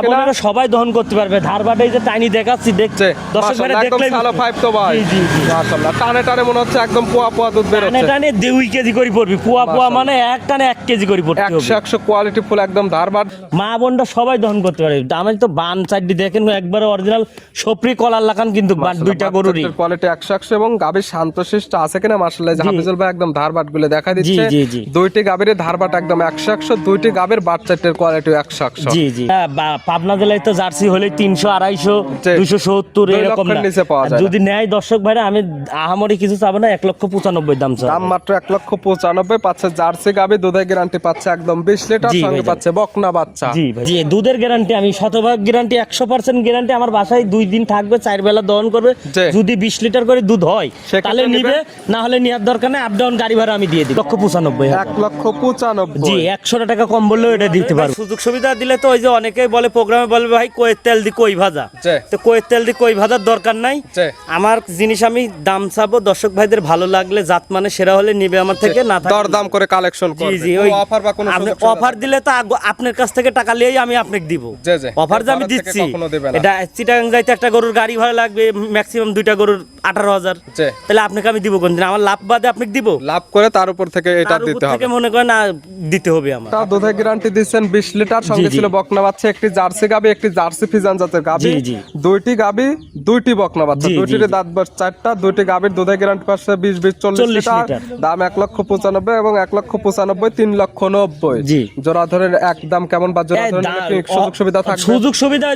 বোনেরা সবাই দহন করতে পারবে। ধারবাটে এই যে টাইনি দেখাচ্ছি, দেখছে দর্শক ভাইরা দেখলে ভালো ফাইভ তো ভাই। জি জি মাশাআল্লাহ, টানে টানে মনে হচ্ছে একদম পোয়া পোয়া দুধ বের হচ্ছে। টানে 2 কেজি করে পড়বি, পোয়া মানে এক টানে 1 কেজি করে পড়তে হবে। 100 কোয়ালিটি ফুল একদম ধারবাট। মা বোনরা সবাই দহন করতে পারে। আমি তো বান চারটি দেখেন একবারে অরিজিনাল সপরি কলার লাগান, কিন্তু দুইটা গরুরই কোয়ালিটি 100 এবং গাবির শান্তশিষ্ট আছে কিনা মাশাআল্লাহ। যে হাফিজুল ভাই একদম ধারবাট গুলো দেখা দিচ্ছে। দুইটি গাবির ধারবাট একদম 100, দুইটি গাবির বাচ্চাটের কোয়ালিটি 100। জি জি। পাবনা জেলায় তো জার্সি হলে 300, 250, 270 এরকম নিচে পাওয়া যায়। যদি নেয় দর্শক ভাইরা, আমি আহামরি কিছু চাবো না, 1,95,000 দাম চাই। দাম মাত্র 1,95,000 পাচ্ছে। জার্সি গাবি, দুধের গ্যারান্টি পাচ্ছে একদম 20 লিটার, সঙ্গে পাচ্ছে বকনা বাচ্চা। জি ভাই, জি দুধের গ্যারান্টি আমি শতভাগ গ্যারান্টি, 100% গ্যারান্টি। আমার বাসায় 2 দিন থাকবে, 4 বেলা দহন করবে। যদি 20 লিটার করে দুধ হয় তাহলে নিবে, না হলে নেওয়ার দরকার নেই। আপ ডাউন গাড়ি ভাড়া আমি দিয়ে দিই 1,95,000। 1,95,000 জি, 100 টাকা কম বললেও এটা দিতে পারবো। সুযোগ সুবিধা দিলে তো ওই যে অনেকেই বলে প্রোগ্রামে বলবে ভাই কইয়ের তেল দি কই ভাজা, তো কইয়ের তেল দি কই ভাজার দরকার নাই। আমার জিনিস আমি দাম চাবো, দর্শক ভাইদের ভালো লাগলে জাত মানে সেরা হলে নিবে আমার থেকে, না দরদাম করে কালেকশন করবে। জি জি, ওই অফার বা কোনো অফার দিলে তো আপনার কাছ থেকে টাকা লিয়েই আমি আপনাকে দিব। অফার যে আমি দিচ্ছি, এটা চিটাগাং যাইতে একটা গরুর গাড়ি ভাড়া লাগবে, ম্যাক্সিমাম 2টা গরুর 18,000, তাহলে আপনাকে আমি দিব কোন দিন? আমার লাভ বাদে আপনাকে দিব, লাভ করে তার উপর থেকে এটা দিতে হবে। মনে করেন না দিতে হবে আমার। তাও দুধের গ্যারান্টি দিচ্ছেন 20 লিটার, সঙ্গে ছিল বকনা বাচ্চা, একটি জার্সি গাবি, একটি জার্সি ফিজান জাতের গাবি, দুইটি গাবি, দুইটি বকনা বাচ্চা, দুইটির দাঁত বয়স 4টা, দুইটি গাবির দুধের গ্যারান্টি পাচ্ছে 20, 40 লিটার। দাম 1,95,000 এবং 1,95,000, 3,90,000। জি, জোড়া ধরে একদম কেমন বা জোড়া ধরে সুযোগ সুবিধা থাকবে? সুযোগ সুবিধা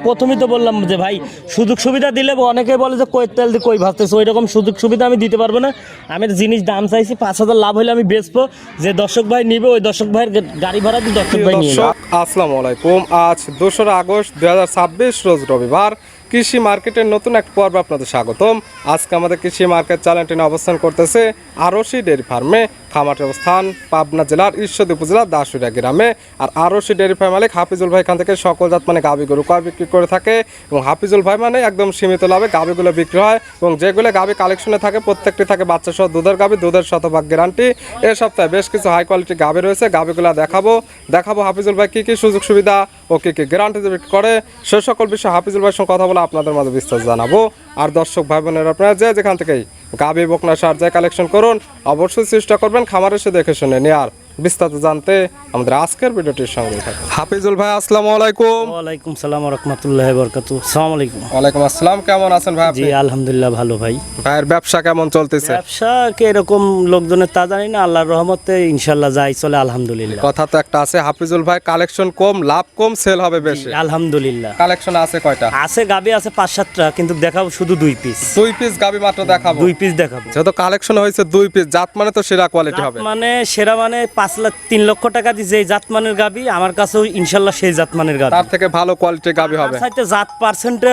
প্রথমেই তো বললাম যে ভাই সুযোগ সুবিধা দিলে অনেকে বলে যে কই তেল দিয়ে কই ভাজতেছে, ওই রকম সুযোগ সুবিধা আমি দিতে পারবো না। আমি জিনিস দাম চাইছি 5,000, লাভ হলে আমি বেচবো। যে দর্শক ভাই নিবে ওই দর্শক ভাইয়ের গাড়ি ভাড়া দিয়ে দর্শক ভাই নিয়ে যাবে। আসসালামু আলাইকুম। আজ 2 আগস্ট 2026 রোজ রবিবার। কৃষি মার্কেটের নতুন এক পর্ব আপনাদের স্বাগতম। আজকে আমাদের কৃষি মার্কেট চ্যানেলটি অবস্থান করতেছে আরশি ডেয়ারি ফার্মে। খামারের অবস্থান পাবনা জেলার ঈশ্বরদী উপজেলার দাসুরিয়া গ্রামে। আর আরশি ডেয়ারি ফার্ম মালিক হাফিজুল ভাই এখান থেকে সকল জাত মানে গাভী গরু কয় বিক্রি করে থাকে, এবং হাফিজুল ভাই মানে একদম সীমিত লাভে গাভীগুলো বিক্রি হয়, এবং যেগুলো গাভী কালেকশনে থাকে প্রত্যেকটি থাকে বাচ্চা সহ দুধের গাভী, দুধের শতভাগ গ্যারান্টি। এ সপ্তাহে বেশ কিছু হাই কোয়ালিটি গাভী রয়েছে, গাভীগুলো দেখাবো হাফিজুল ভাই কি কি সুযোগ সুবিধা ও কি কি গ্যারান্টি বিক্রি করে, সে সকল বিষয়ে হাফিজুল ভাইয়ের সঙ্গে কথা বলে আপনাদের মাঝে বিস্তারিত জানাবো। আর দর্শক ভাই বোনেরা আপনারা যেখান থেকেই গাভী বকনা সার যায় কালেকশন করুন, অবশ্যই চেষ্টা করবেন খামারে এসে দেখে শুনে নেয়ার। বিস্তারিত জানতে আমাদের আজকের ভিডিওটির সঙ্গে থাকুন। হাফিজুল ভাই আসসালামু আলাইকুম। ওয়ালাইকুম সালাম ওয়া রাহমাতুল্লাহি ওয়া বারাকাতুহু। আসসালামু আলাইকুম। ওয়ালাইকুম আসসালাম। কেমন আছেন ভাই আপনি? জি আলহামদুলিল্লাহ ভালো ভাই। ভাইয়ের ব্যবসা কেমন চলতেছে? ব্যবসা কি এরকম লোকজনের তা জানি না, আল্লাহর রহমতে ইনশাআল্লাহ যাই চলে আলহামদুলিল্লাহ। কথা তো একটা আছে হাফিজুল ভাই, কালেকশন কম লাভ কম, সেল হবে বেশি। আলহামদুলিল্লাহ। কালেকশন আছে কয়টা? আছে গাবি আছে 5-7টা, কিন্তু দেখাবো শুধু 2 পিস। 2 পিস গাবি মাত্র দেখাবো? 2 পিস দেখাবো। যেহেতু কালেকশন হয়েছে 2 পিস, জাত মানে তো সেরা কোয়ালিটি হবে। মানে সেরা মানে 3 লক্ষ টাকা দিয়ে যে জাতমানের গাবি আমার কাছেও ইনশাআল্লাহ সেই জাতমানের গাবি, তার থেকে ভালো কোয়ালিটির গাবি হবে। সাথে জাত পার্সেন্টে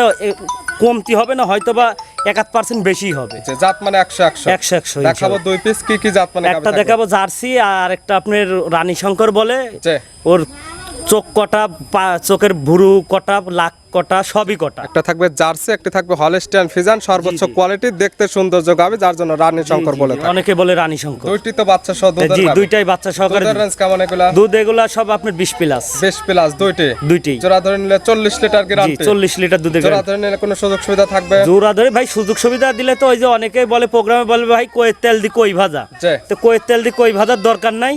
কমতি হবে না, হয়তো বা 1-8% বেশি হবে। জাত মানে 100 দেখাবো 2 পিস। কি কি জাত মানে? একটা দেখাবো জার্সি, আর একটা আপনার রানী শঙ্কর বলে, ওর চোখ কটা, চোখের ভুরু কটা, লাক কটা, সবই কটা। একটা থাকবে জার্সি, একটা থাকবে হলস্টাইন ফ্রিজিয়ান, সর্বোচ্চ কোয়ালিটি, দেখতে সৌন্দর্য গাবে, যার জন্য রানী শঙ্কর বলে থাকে। অনেকে বলে রানী শঙ্কর। দুইটি তো বাচ্চা সহ দুধের গাবে? জি, দুইটাই বাচ্চা সহকারে। দুধের রেঞ্জ কেমন এগুলা? দুধ এগুলা সব আপনার 20 প্লাস। 20 প্লাস দুইটি। জোড়া ধরে নিলে 40 লিটার গ্যারান্টি। 40 লিটার দুধের জোড়া ধরে নিলে কোনো সুযোগ সুবিধা থাকবে? জোড়া ধরে ভাই সুযোগ সুবিধা দিলে তো ওই যে অনেকেই বলে প্রোগ্রামে বলবে ভাই কইয়ের তেল দি কই ভাজা, তো কইয়ের তেল দি কই ভাজার দরকার নাই।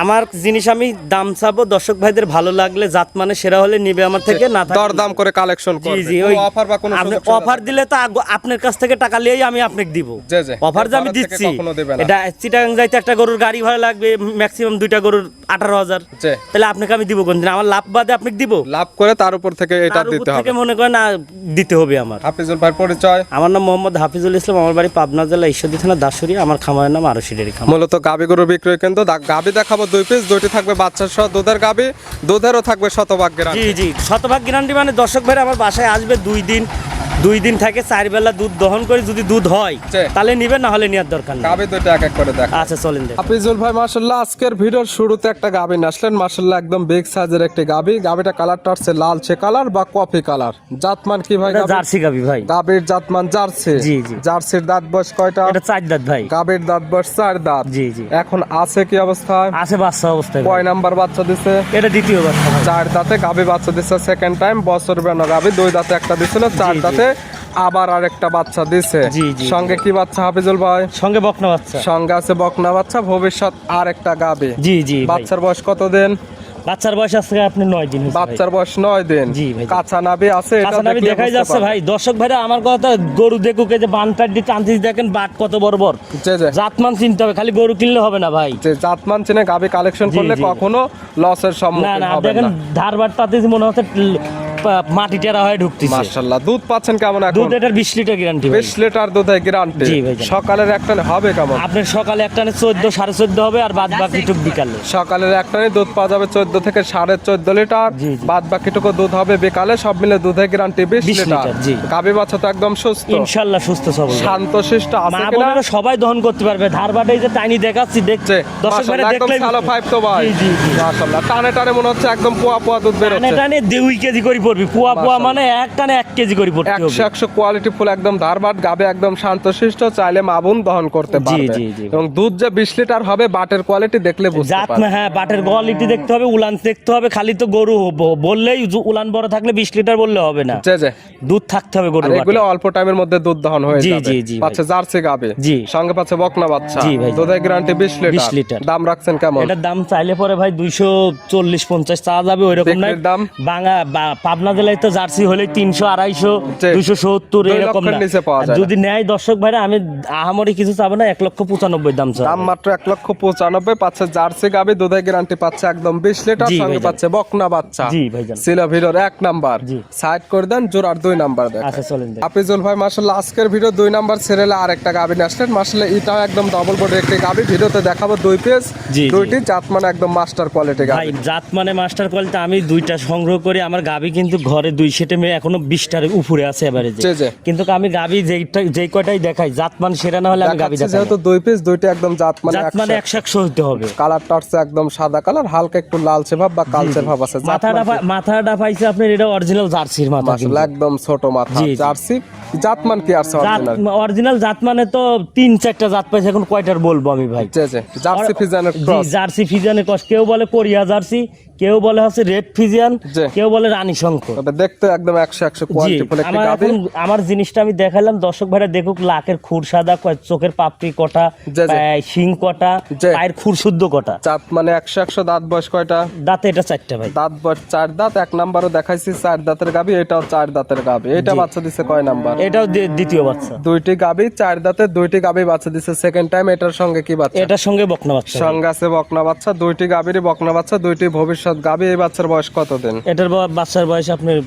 আমার জিনিস আমি দাম চাবো, দর্শক ভাইদের ভালো লাগলে জাত মানে সেরা হলে নিবে আমার থেকে, না দরদাম করে কালেকশন করবে। অফার বা কোনো অফার দিলে তো আপনার কাছ থেকে টাকা লিয়েই আমি আপনাকে দিব। অফার যে আমি দিচ্ছি, এটা চিটাগাং যাইতে একটা গরুর গাড়ি ভাড়া লাগবে, ম্যাক্সিমাম 2টা গরুর 18,000, তাহলে আপনাকে আমি দিব কোন দিন? আমার লাভ বাদে আপনাকে দিব, লাভ করে তার উপর থেকে এটা দিতে হবে। মনে করেন না দিতে হবে আমার। হাফিজুল ভাইয়ের পরিচয়? আমার নাম মোহাম্মদ হাফিজুল ইসলাম, আমার বাড়ি পাবনা জেলা ঈশ্বরদী থানা দাসুরিয়া, আমার খামারের নাম আরশি ডেয়ারি ফার্ম। মূলত গাবি গরু বিক্রয় কেন্দ্র। গাবি দেখাবো 2 পিস, দুইটি থাকবে বাচ্চা সহ দুধের গাবি, দুধেরও থাকবে শতভাগ গ্যারান্টি। জি শতভাগ গ্যারান্টি, মানে দর্শক ভাইরা আমার বাসায় আসবে 2 দিন 2 দিন থেকে 4 বেলা দুধ দহন করে যদি দুধ হয় জি। তাহলে নিবেন, না হলে নেওয়ার দরকার নেই। গাবি দুইটা এক এক করে দেখ। আচ্ছা চলেন দেখ। হাফিজুল ভাই মাশাআল্লাহ আজকের ভিডিওর শুরুতে একটা গাবি নিয়ে আসলেন, মাশাআল্লাহ একদম বিগ সাইজের একটি গাবি। গাবিটা কালারটা হচ্ছে লালচে কালার বা কফি কালার। জাতমান কি ভাই? এটা গাবি? জার্সি গাবি ভাই। গাবির জাতমান জার্সি। জি, জি। জার্সির দাঁত বয়স কয়টা? এটা 4 দাঁত ভাই। গাবির দাঁত বয়স 4 দাঁত। জি, জি। এখন আছে কি অবস্থায়? আছে বাচ্চা অবস্থায় ভাই। কয় নাম্বার বাচ্চা দিছে? এটা দ্বিতীয় বাচ্চা ভাই। 4 দাঁতে গাবি বাচ্চা দিছে সেকেন্ড টাইম। বছর বেনা গাবি 2 দাঁতে একটা দিছিল, 4 জি, জি। দাঁতে আবার আরেকটা বাচ্চা দিছে। জি, জি। সঙ্গে কি বাচ্চা হাফিজুল ভাই? সঙ্গে বকনা বাচ্চা। সঙ্গে আছে বকনা বাচ্চা, ভবিষ্যৎ আর একটা গাবি। জি, জি ভাই। বাচ্চার বয়স কত দিন? বাচ্চার বয়স আজকে আপনি 9 দিন হয়েছে ভাই। বাচ্চার বয়স 9 দিন। জি ভাই। কাঁচা নাভি আছে, এটা কাঁচা নাভি দেখলে দেখাই বুঝতে যাচ্ছে পারবেন। ভাই। দর্শক ভাইরা আমার কথা, গরু দেখুক, এই যে বানটার দিয়ে টানতিস দেখেন বাট কত বড় বড়। জি, জি। জাতমান চিনতে হবে, খালি গরু কিনলে হবে না ভাই। যে জাতমান চিনে গাবি কালেকশন জি, করলে জি। কখনো লসের না সম্মুখীন না, হবেন দেখেন না। ধারবারটাতে মনে হচ্ছে মাটি টেরা হয়ে ঢুকতেছে। মাশাআল্লাহ দুধ পাচ্ছেন কেমন এখন? দুধ এটার 20 লিটার গ্যারান্টি ভাই। 20 লিটার দুধের গ্যারান্টি। জি ভাইজান। সকালের একটানে হবে কেমন? আপনার সকালে একটানে 14 14.5 হবে, আর বাদ বাকিটুক বিকালে। সকালের একটানে দুধ পাওয়া যাবে 14 থেকে 14.5 লিটার। জি, জি। বাদ বাকিটুকু দুধ হবে বিকালে। সব মিলে দুধের গ্যারান্টি 20 20 লিটার। লিটার, জি। গাবি বাচ্চা তো একদম সুস্থ, ইনশাআল্লাহ সুস্থ সবল ভাই। শান্তশিষ্ট আছে মা কিনা? বোনেরা সবাই দহন করতে পারবে। ধারবাটে এই যে টাইনি দেখাচ্ছি দেখছে, দর্শক ভাইরা মাশাআল্লাহ একদম দেখলেই ভালো বুঝবে। ফাইভ তো ভাই। জি, জি, জি। মাশাআল্লাহ টানে টানে মনে হচ্ছে একদম পোয়া পোয়া দুধ বের টানে হচ্ছে। টানে 2 কেজি করে পড়বি। পোয়া পোয়া মানে এক টানে 1 কেজি করে পড়তে হবে। 100 কোয়ালিটি ফুল একদম ধারবাট গাবে, একদম শান্তশিষ্ট, চাইলে মাবুন দহন করতে জি, পারবে। জি, জি। এবং দুধ যে 20 লিটার হবে বাটের কোয়ালিটি দেখলে বুঝতে জাত পারবে। না, হ্যাঁ বাটের কোয়ালিটি দেখতে হবে, উলান দেখতে হবে। খালি তো গরু বললেই উলান বড় থাকলে 20 লিটার বললে হবে না, জি, জি। দুধ থাকতে হবে গরু আর এগুলো অল্প টাইমের মধ্যে দুধ দহন হয়ে জি, যাবে। জি, জি ভাই। পাচ্ছে জার্সি গাবে, জি। সঙ্গে পাচ্ছে বকনা বাচ্চা। জি ভাই। দুধের গ্যারান্টি 20 20 লিটার। লিটার। দাম রাখছেন কেমন? এটার দাম চাইলে পরে ভাই 240-50 চাওয়া যাবে, ওইরকম নাই। বিক্রির দাম? পাবনা জেলায় তো জার্সি হলে 300-250 জি। 270 2 এরকম লক্ষের না। নিচে পাওয়া আর যায় না। যদি নেয় দর্শক ভাইরা, আমি আহামরি কিছু চাবো না, 1,95,000 দাম চাবো। দাম মাত্র 1,95,000 পাচ্ছে জার্সি গাবে, দুধের গ্যারান্টি পাচ্ছে একদম 20 লিটার। জি সঙ্গে ভাইজান। পাচ্ছে বকনা বাচ্চা। জি ভাইজান। ছিল ভিডিওর 1 নাম্বার। জি। সাইড করে দেন, জোড়ার 2 নাম্বার দেখ। আচ্ছা চলেন দেখ। হাফিজুল ভাই মাশাআল্লাহ আজকের ভিডিও 2 নাম্বার সিরিয়ালে আরেকটা গাবি নিয়ে আসলেন। মাশাআল্লাহ এটাও একদম ডাবল বডির একটি গাবি। ভিডিওতে দেখাবো 2 পিস। জি, জি। দুইটি জাত মানে একদম মাস্টার কোয়ালিটি ভাই গাবি। জাত মানে মাস্টার কোয়ালিটি। আমি 2টা সংগ্রহ করে, আমার গাবি কিন্তু ঘরে 2 সেটে মেয়ে এখনো 20টার উপরে আছে এভারেজে। জি, জি। কিন্তু আমি গাবি যেই কয়টাই দেখাই, জাত মান সেটা না হলে আমি গাবি দেখাচ্ছি দেখাই যেহেতু 2 পিস, দুইটা একদম জাত মানে জাত মানে 100 হতে হবে। কালারটা হচ্ছে একদম সাদা কালার, হালকা একটু লালচে ভাব বা কালচে ভাব আছে। জাত মাথাটা পাইছে আপনার, এটা অরিজিনাল জার্সির মাথা। মাশাআল্লাহ একদম ছোট মাথা। জি, জি। জার্সি জাতমান কি আছে অরিজিনাল? অরিজিনাল জাত মানে তো 3-4টা জাত পাইছে, এখন কয়টার বলবো আমি ভাই। জি, জি। জার্সি ফিজানের জি, ক্রস। জার্সি ফিজিয়ানের ক্রস। কেউ বলে কোরিয়া জার্সি, কেউ বলে হচ্ছে রেড ফিজিয়ান, জি। কেউ বলে রানী শঙ্কর। তবে দেখতে একদম 100 জি, কোয়ালিটি ফুল একটি আমার গাবি। এখন আমার জিনিসটা আমি দেখালাম, দর্শক ভাইরা দেখুক। লাকের খুর সাদা, চোখের পাপড়ি কটা, জি, জি। শিং কটা, জি। পায়ের খুর শুদ্ধ কটা। জাত মানে 100 দাঁত বয়স কয়টা? দাঁতে এটা 4টা ভাই। দাঁত বয়স 4 দাঁত। 1 নাম্বারও দেখাইছি 4 দাঁতের গাবি, এটাও 4 দাঁতের গাবি। এটা জি। বাচ্চা দিছে কয় নাম্বার? এটাও দ্বিতীয় বাচ্চা। দুইটি গাবি 4 দাঁতে, দুইটি গাবি বাচ্চা দিছে সেকেন্ড টাইম। এটার সঙ্গে কি বাচ্চা? এটার সঙ্গে বকনা বাচ্চা ভাই। সঙ্গে আছে বকনা বাচ্চা। দুইটি গাবিরই বকনা বাচ্চা, দুইটি ভবিষ্যৎ গাবি। এই বাচ্চার বয়স কত দিন? এটার বাচ্চার বয়স আপনার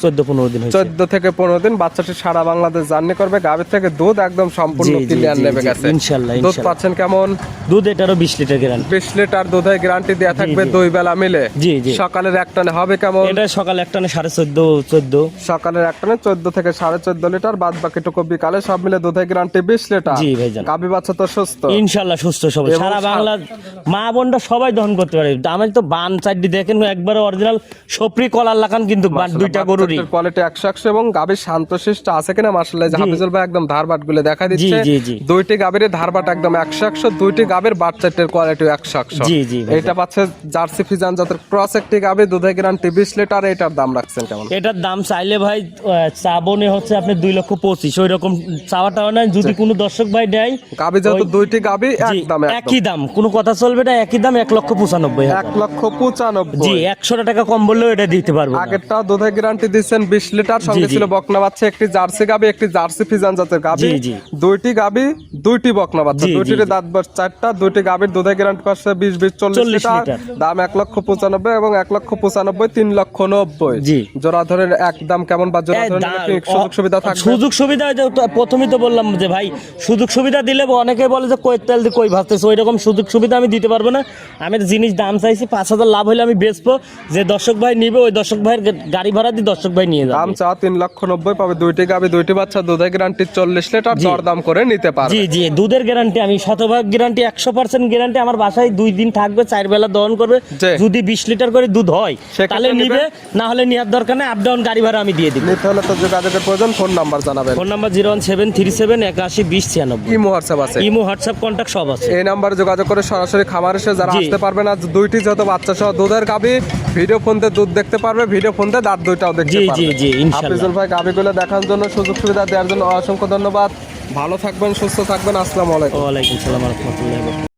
14-15 দিন হয়েছে। 14 থেকে 15 দিন। বাচ্চাটি সারা বাংলাদেশ জার্নি করবে। গাবির থেকে দুধ একদম সম্পূর্ণ জি, জি, ক্লিয়ার জি, নেবে জি, গেছে। ইনশাআল্লাহ, দুধ ইনশাআল্লাহ। পাচ্ছেন কেমন? দুধ এটারও 20 লিটার গ্যারান্টি। 20 লিটার দুধের গ্যারান্টি দেয়া থাকবে জি। 2 বেলা মিলে। জি, জি। সকালের একটানে হবে কেমন? এটা সকাল একটানে 14.5-14। সকালের একটানে 14 থেকে 14.5 লিটার। বাদ বাকিটুকু বিকালে। সব মিলে দুধের গ্যারান্টি 20 লিটার। জি ভাইজান। গাবি বাচ্চা তো সুস্থ। ইনশাআল্লাহ সুস্থ সবল। এবং সারা বাংলা মা বোনরা সবাই দহন করতে পারে। আমি তো বান চারটি দেখেন একবারে অরিজিনাল সপরি কলার লাগান, কিন্তু বান 2টা গরুরই। কোয়ালিটি 100 এবং গাবির শান্তশিষ্ট আছে কিনা মাশাআল্লাহ। জি। হাফিজুল ভাই একদম ধারবাট গুলো দেখা দিচ্ছে। জি, জি। দুইটি গাবির ধারবাট একদম 100, দুইটি গাবির বাট চারটের কোয়ালিটি 100। জি, জি ভাই। এটা পাচ্ছে জার্সি ফিজান জাতের ক্রস একটি গাবি, দুধের গ্যারান্টি 20 লিটার। এটার দাম রাখছেন কেমন? এটার দাম চাইলে ভাই চাবনে হচ্ছে আপনি 2,25,000, ওই রকম চাওয়াটাও নাই। যদি কোনো দর্শক ভাই নেয়, গাবি যেহেতু ওই- দুইটি গাবি জি, একদম একই দাম, কোনো কথা চলবে না, একই দাম 1,95,000। 1,95,000। জি, 100 টাকা কম বললেও এটা দিতে পারবো না। আগেরটা দুধের গ্যারান্টি দিচ্ছেন 20 লিটার। সঙ্গে জি, জি। ছিল বকনা বাচ্চা, একটি জার্সি গাবি, একটি জার্সি ফিজান জাতের গাবি। জি, জি। দুইটি গাবি, দুইটি বকনা বাচ্চা, জি, জি, দুইটির জি। দাঁত বয়স 4টা। দুইটি গাবির দুধের গ্যারান্টি পাচ্ছে 20-40 40 লিটার। লিটার। দাম 1,95,000 এবং 1,95,000 3,90,000। জি। জোড়া ধরে একদম কেমন বা জোড়া ধরে নিলে কি সুযোগ সুবিধা থাকবে? সুযোগ সুবিধা প্রথমেই তো বললাম যে ভাই সুযোগ সুবিধা দিলে অনেকে বলে যে কই তেল দিয়ে কই ভাজতেছে, ওই রকম সুযোগ সুবিধা আমি দিতে পারবো না। আমি জিনিস দাম চাইছি 5,000 লাভ হলে আমি বেচবো। যে দর্শক ভাই নিবে ওই দর্শক ভাইয়ের গাড়ি ভাড়া দিয়ে দর্শক ভাই নিয়ে দাম যাবে। চা 3,90,000 পাবে, দুইটি গাবি দুইটি বাচ্চা, দুধের গ্যারান্টি 40 লিটার, জি। দরদাম করে নিতে পারবে। জি জি, দুধের গ্যারান্টি আমি শতভাগ গ্যারান্টি, 100% গ্যারান্টি। আমার বাসায় 2 দিন থাকবে, 4 বেলা দহন করবে। জি। যদি 20 লিটার করে দুধ হয় সেক্ষেত্রে তাহলে নিবে, নিবে? না হলে নেওয়ার দরকার নেই। আপ ডাউন গাড়ি ভাড়া আমি দিয়ে দিব। নিতে হলে তো যোগাযোগের প্রয়োজন, ফোন নাম্বার জানাবেন। Phone number 01737812096। ইমো হোয়াটসঅ্যাপ আছে, ইমো হোয়াটসঅ্যাপ কন্ট্যাক্ট সব আছে। এই নাম্বারে যোগাযোগ করে সরাসরি খামার এসে যারা জি। আসতে পারবে না, দুইটি যত বাচ্চা সহ দুধের গাবি ভিডিও ফোনতে দুধ দেখতে পারবে, ভিডিও ফোনতে দাঁত দুইটাও দেখতে জি, পারবে। জি, জি, ইনশাআল্লাহ। হাফিজুল ভাই গাবিগুলো দেখার জন্য, সুযোগ সুবিধা দেওয়ার জন্য অসংখ্য ধন্যবাদ। ভালো থাকবেন, সুস্থ থাকবেন। আসসালামু আলাইকুম। ওয়ালাইকুম সালাম ওয়া রাহমাতুল্লাহি ওয়া বারাকাতুহু।